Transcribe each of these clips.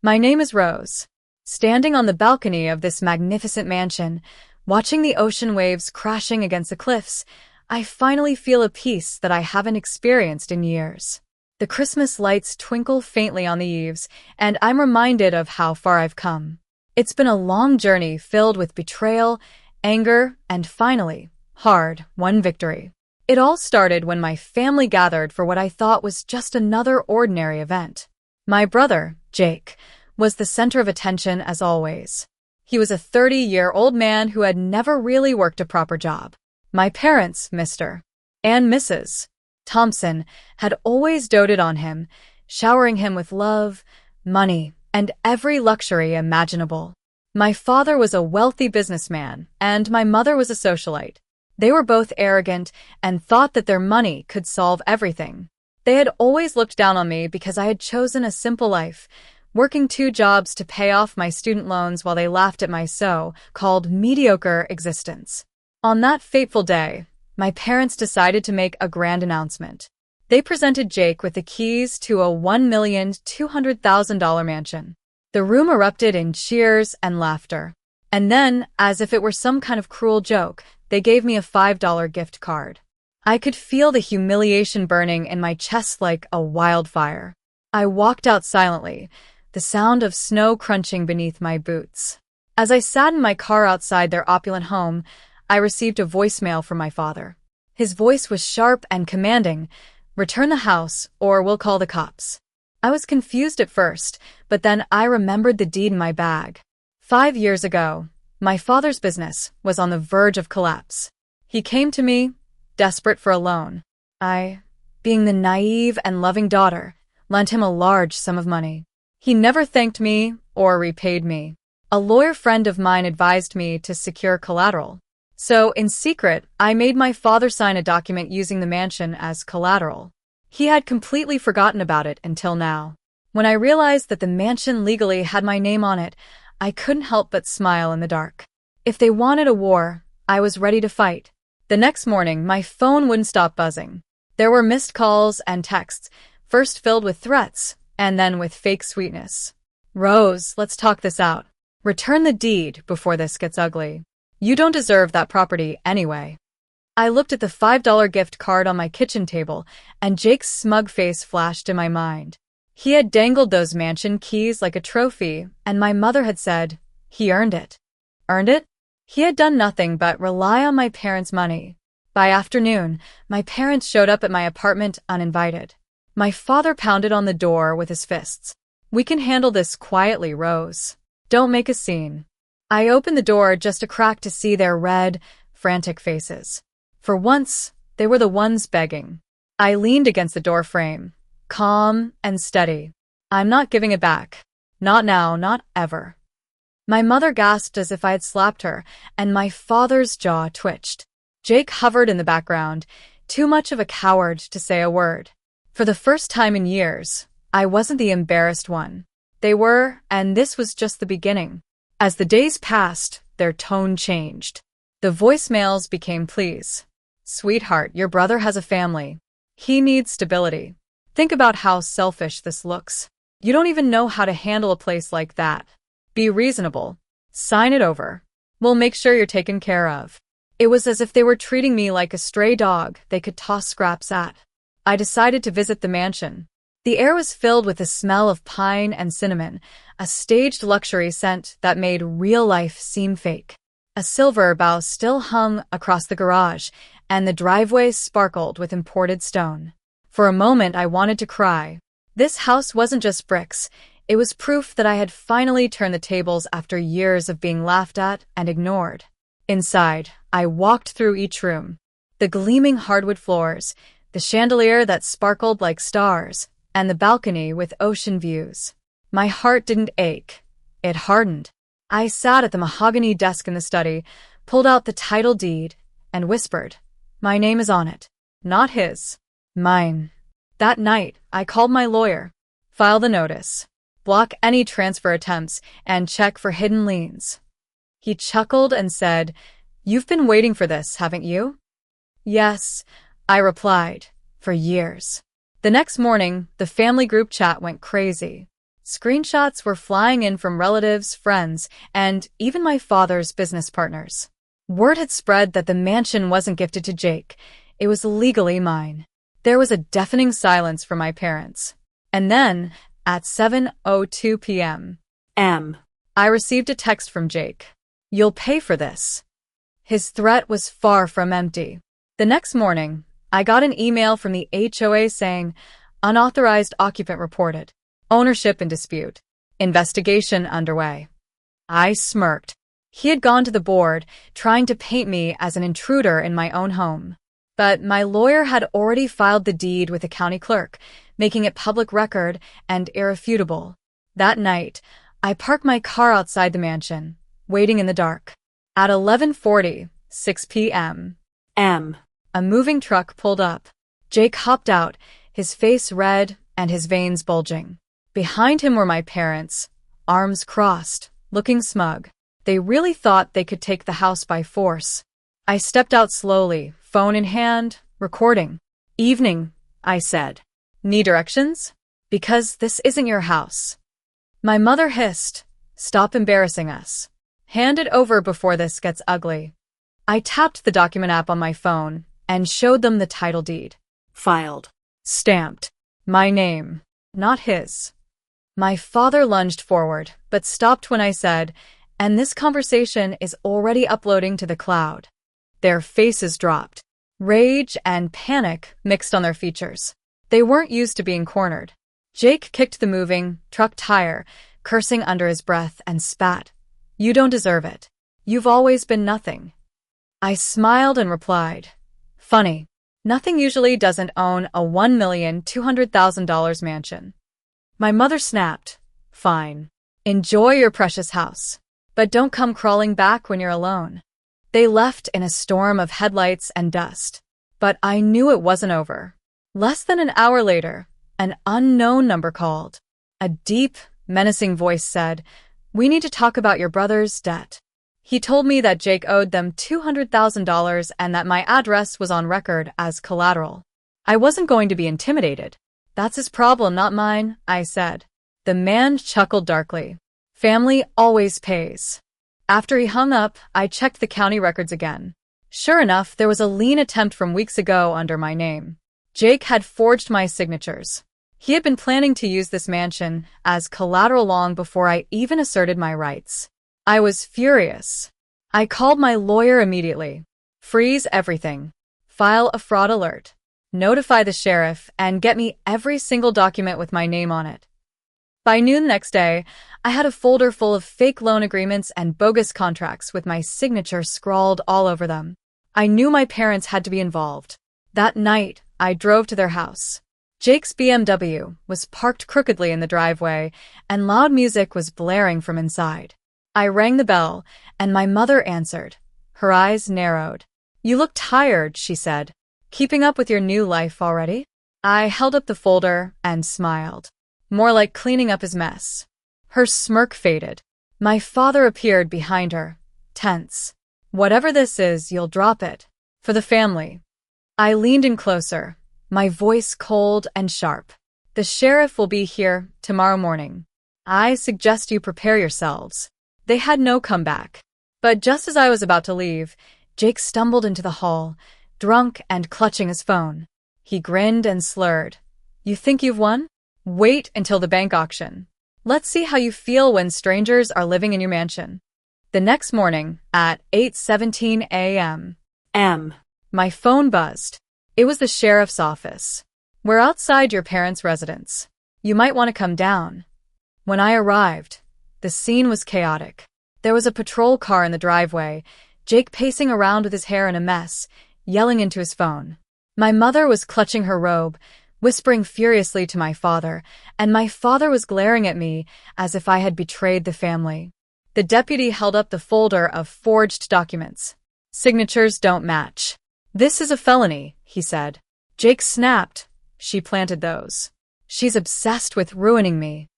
My name is Rose. Standing on the balcony of this magnificent mansion, watching the ocean waves crashing against the cliffs, I finally feel a peace that I haven't experienced in years. The Christmas lights twinkle faintly on the eaves, and I'm reminded of how far I've come. It's been a long journey filled with betrayal, anger, and finally, hard-won victory. It all started when my family gathered for what I thought was just another ordinary event. My brother, Jake, was the center of attention as always. He was a 30-year-old man who had never really worked a proper job. My parents, Mr. and Mrs. Thompson, had always doted on him, showering him with love, money, and every luxury imaginable. My father was a wealthy businessman, and my mother was a socialite. They were both arrogant and thought that their money could solve everything. They had always looked down on me because I had chosen a simple life, working 2 jobs to pay off my student loans while they laughed at my so-called mediocre existence. On that fateful day, my parents decided to make a grand announcement. They presented Jake with the keys to a $1,200,000 mansion. The room erupted in cheers and laughter. And then, as if it were some kind of cruel joke, they gave me a $5 gift card. I could feel the humiliation burning in my chest like a wildfire. I walked out silently, the sound of snow crunching beneath my boots. As I sat in my car outside their opulent home, I received a voicemail from my father. His voice was sharp and commanding, "Return the house, or we'll call the cops." I was confused at first, but then I remembered the deed in my bag. 5 years ago, my father's business was on the verge of collapse. He came to me, desperate for a loan. I, being the naive and loving daughter, lent him a large sum of money. He never thanked me or repaid me. A lawyer friend of mine advised me to secure collateral. So, in secret, I made my father sign a document using the mansion as collateral. He had completely forgotten about it until now. When I realized that the mansion legally had my name on it, I couldn't help but smile in the dark. If they wanted a war, I was ready to fight. The next morning, my phone wouldn't stop buzzing. There were missed calls and texts, first filled with threats, and then with fake sweetness. "Rose, let's talk this out. Return the deed before this gets ugly. You don't deserve that property anyway." I looked at the $5 gift card on my kitchen table, and Jake's smug face flashed in my mind. He had dangled those mansion keys like a trophy, and my mother had said, he earned it. Earned it? He had done nothing but rely on my parents' money. By afternoon, my parents showed up at my apartment uninvited. My father pounded on the door with his fists. "We can handle this quietly, Rose. Don't make a scene." I opened the door just a crack to see their red, frantic faces. For once, they were the ones begging. I leaned against the door frame, calm and steady. "I'm not giving it back. Not now, not ever." My mother gasped as if I had slapped her, and my father's jaw twitched. Jake hovered in the background, too much of a coward to say a word. For the first time in years, I wasn't the embarrassed one. They were, and this was just the beginning. As the days passed, their tone changed. The voicemails became pleas. "Sweetheart, your brother has a family. He needs stability. Think about how selfish this looks. You don't even know how to handle a place like that. Be reasonable. Sign it over. We'll make sure you're taken care of." It was as if they were treating me like a stray dog they could toss scraps at. I decided to visit the mansion. The air was filled with the smell of pine and cinnamon, a staged luxury scent that made real life seem fake. A silver bow still hung across the garage, and the driveway sparkled with imported stone. For a moment, I wanted to cry. This house wasn't just bricks. It was proof that I had finally turned the tables after years of being laughed at and ignored. Inside, I walked through each room. The gleaming hardwood floors, the chandelier that sparkled like stars, and the balcony with ocean views. My heart didn't ache. It hardened. I sat at the mahogany desk in the study, pulled out the title deed, and whispered, "My name is on it. Not his. Mine." That night, I called my lawyer. "File the notice. Block any transfer attempts, and check for hidden liens." He chuckled and said, "You've been waiting for this, haven't you?" "Yes," I replied, "for years." The next morning, the family group chat went crazy. Screenshots were flying in from relatives, friends, and even my father's business partners. Word had spread that the mansion wasn't gifted to Jake. It was legally mine. There was a deafening silence from my parents. And then, at 7:02 p.m., I received a text from Jake. "You'll pay for this." His threat was far from empty. The next morning, I got an email from the HOA saying, "Unauthorized occupant reported. Ownership in dispute. Investigation underway." I smirked. He had gone to the board, trying to paint me as an intruder in my own home. But my lawyer had already filed the deed with the county clerk, making it public record and irrefutable. That night, I parked my car outside the mansion, waiting in the dark. At 11:46 p.m., a moving truck pulled up. Jake hopped out, his face red and his veins bulging. Behind him were my parents, arms crossed, looking smug. They really thought they could take the house by force. I stepped out slowly, phone in hand, recording. "Evening," I said. "Need directions? Because this isn't your house." My mother hissed, "Stop embarrassing us. Hand it over before this gets ugly." I tapped the document app on my phone and showed them the title deed. Filed. Stamped. My name, not his. My father lunged forward, but stopped when I said, "And this conversation is already uploading to the cloud." Their faces dropped. Rage and panic mixed on their features. They weren't used to being cornered. Jake kicked the moving truck tire, cursing under his breath, and spat. "You don't deserve it. You've always been nothing." I smiled and replied, "Funny. Nothing usually doesn't own a $1,200,000 mansion." My mother snapped, "Fine. Enjoy your precious house. But don't come crawling back when you're alone." They left in a storm of headlights and dust. But I knew it wasn't over. Less than an hour later, an unknown number called. A deep, menacing voice said, "We need to talk about your brother's debt." He told me that Jake owed them $200,000 and that my address was on record as collateral. I wasn't going to be intimidated. "That's his problem, not mine," I said. The man chuckled darkly. "Family always pays." After he hung up, I checked the county records again. Sure enough, there was a lien attempt from weeks ago under my name. Jake had forged my signatures. He had been planning to use this mansion as collateral long before I even asserted my rights. I was furious. I called my lawyer immediately. "Freeze everything. File a fraud alert. Notify the sheriff and get me every single document with my name on it." By noon the next day, I had a folder full of fake loan agreements and bogus contracts with my signature scrawled all over them. I knew my parents had to be involved. That night, I drove to their house. Jake's BMW was parked crookedly in the driveway, and loud music was blaring from inside. I rang the bell, and my mother answered. Her eyes narrowed. "You look tired," she said. "Keeping up with your new life already?" I held up the folder and smiled. More like cleaning up his mess. Her smirk faded. My father appeared behind her, tense. "Whatever this is, you'll drop it. For the family." I leaned in closer, my voice cold and sharp. "The sheriff will be here tomorrow morning. I suggest you prepare yourselves." They had no comeback. But just as I was about to leave, Jake stumbled into the hall, drunk and clutching his phone. He grinned and slurred. "You think you've won? Wait until the bank auction. Let's see how you feel when strangers are living in your mansion." The next morning, at 8:17 a.m., my phone buzzed. It was the sheriff's office. "We're outside your parents' residence. You might want to come down." When I arrived, the scene was chaotic. There was a patrol car in the driveway, Jake pacing around with his hair in a mess, yelling into his phone. My mother was clutching her robe, whispering furiously to my father, and my father was glaring at me as if I had betrayed the family. The deputy held up the folder of forged documents. "Signatures don't match. This is a felony," he said. Jake snapped. "She planted those. She's obsessed with ruining me."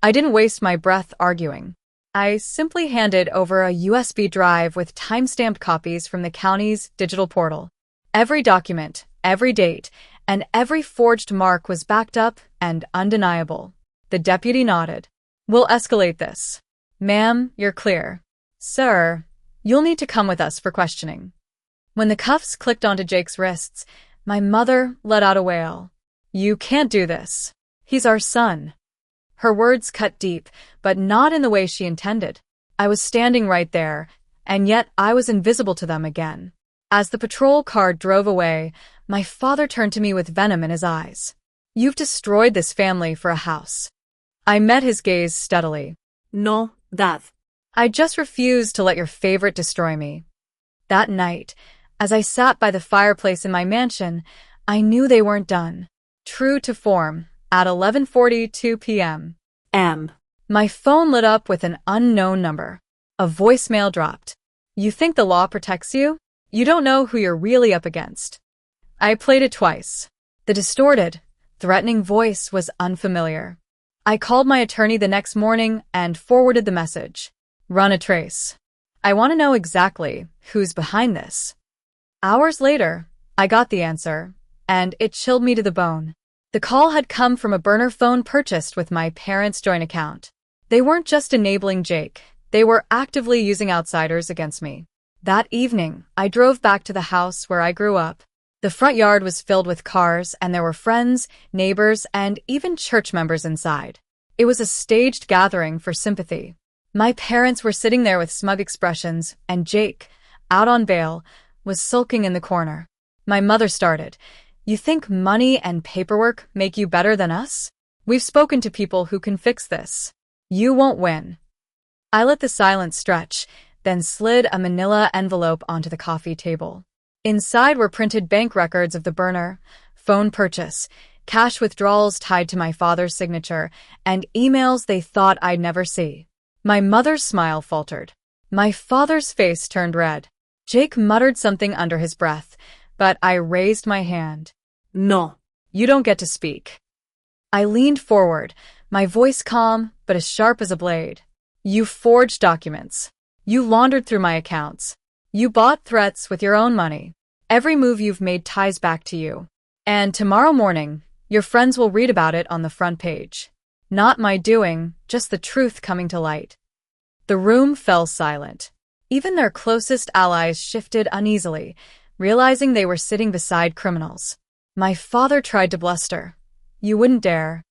I didn't waste my breath arguing. I simply handed over a USB drive with time-stamped copies from the county's digital portal. Every document, every date, and every forged mark was backed up and undeniable. The deputy nodded. We'll escalate this. Ma'am, you're clear. Sir, you'll need to come with us for questioning. When the cuffs clicked onto Jake's wrists, my mother let out a wail. You can't do this. He's our son. Her words cut deep, but not in the way she intended. I was standing right there, and yet I was invisible to them again. As the patrol car drove away, my father turned to me with venom in his eyes. You've destroyed this family for a house. I met his gaze steadily. No, Dad. I just refused to let your favorite destroy me. That night, as I sat by the fireplace in my mansion, I knew they weren't done. True to form, at 11:42 p.m. My phone lit up with an unknown number. A voicemail dropped. You think the law protects you? You don't know who you're really up against. I played it twice. The distorted, threatening voice was unfamiliar. I called my attorney the next morning and forwarded the message. Run a trace. I want to know exactly who's behind this. Hours later, I got the answer, and it chilled me to the bone. The call had come from a burner phone purchased with my parents' joint account. They weren't just enabling Jake, they were actively using outsiders against me. That evening, I drove back to the house where I grew up. The front yard was filled with cars, and there were friends, neighbors, and even church members inside. It was a staged gathering for sympathy. My parents were sitting there with smug expressions, and Jake, out on bail, was sulking in the corner. My mother started, You think money and paperwork make you better than us? We've spoken to people who can fix this. You won't win. I let the silence stretch, then slid a manila envelope onto the coffee table. Inside were printed bank records of the burner, phone purchase, cash withdrawals tied to my father's signature, and emails they thought I'd never see. My mother's smile faltered. My father's face turned red. Jake muttered something under his breath, but I raised my hand. No. You don't get to speak. I leaned forward, my voice calm but as sharp as a blade. You forged documents. You laundered through my accounts. You bought threats with your own money. Every move you've made ties back to you. And tomorrow morning, your friends will read about it on the front page. Not my doing, just the truth coming to light. The room fell silent. Even their closest allies shifted uneasily, realizing they were sitting beside criminals. My father tried to bluster. You wouldn't dare.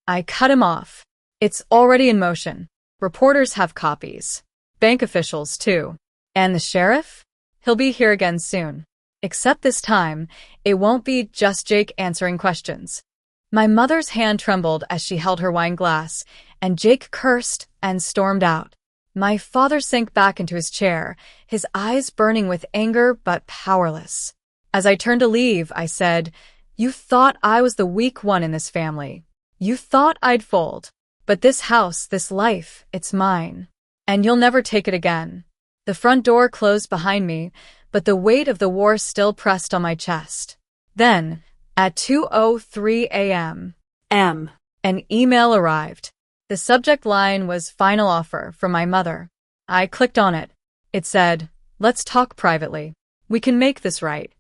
I cut him off. It's already in motion. Reporters have copies. Bank officials, too. And the sheriff? He'll be here again soon. Except this time, it won't be just Jake answering questions. My mother's hand trembled as she held her wine glass, and Jake cursed and stormed out. My father sank back into his chair, his eyes burning with anger but powerless. As I turned to leave, I said, You thought I was the weak one in this family. You thought I'd fold. But this house, this life, it's mine. And you'll never take it again. The front door closed behind me, but the weight of the war still pressed on my chest. Then, at 2:03 a.m., an email arrived. The subject line was Final Offer from my mother. I clicked on it. It said, Let's talk privately. We can make this right.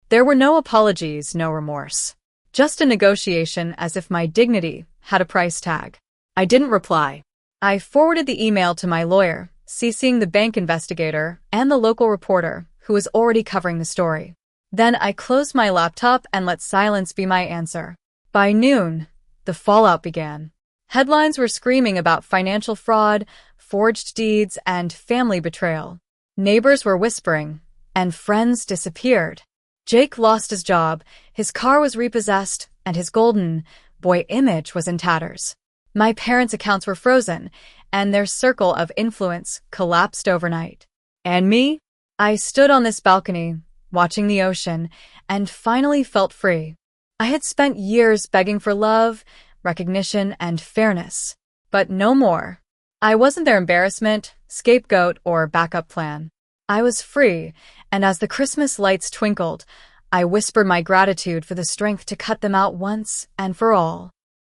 There were no apologies, no remorse. Just a negotiation as if my dignity had a price tag. I didn't reply. I forwarded the email to my lawyer, CCing the bank investigator and the local reporter who was already covering the story. Then I closed my laptop and let silence be my answer. By noon, the fallout began. Headlines were screaming about financial fraud, forged deeds, and family betrayal. Neighbors were whispering, and friends disappeared. Jake lost his job, his car was repossessed, and his golden boy image was in tatters. My parents' accounts were frozen, and their circle of influence collapsed overnight. And me? I stood on this balcony, watching the ocean, and finally felt free. I had spent years begging for love, recognition, and fairness. But no more. I wasn't their embarrassment, scapegoat, or backup plan. I was free, and as the Christmas lights twinkled, I whispered my gratitude for the strength to cut them out once and for all.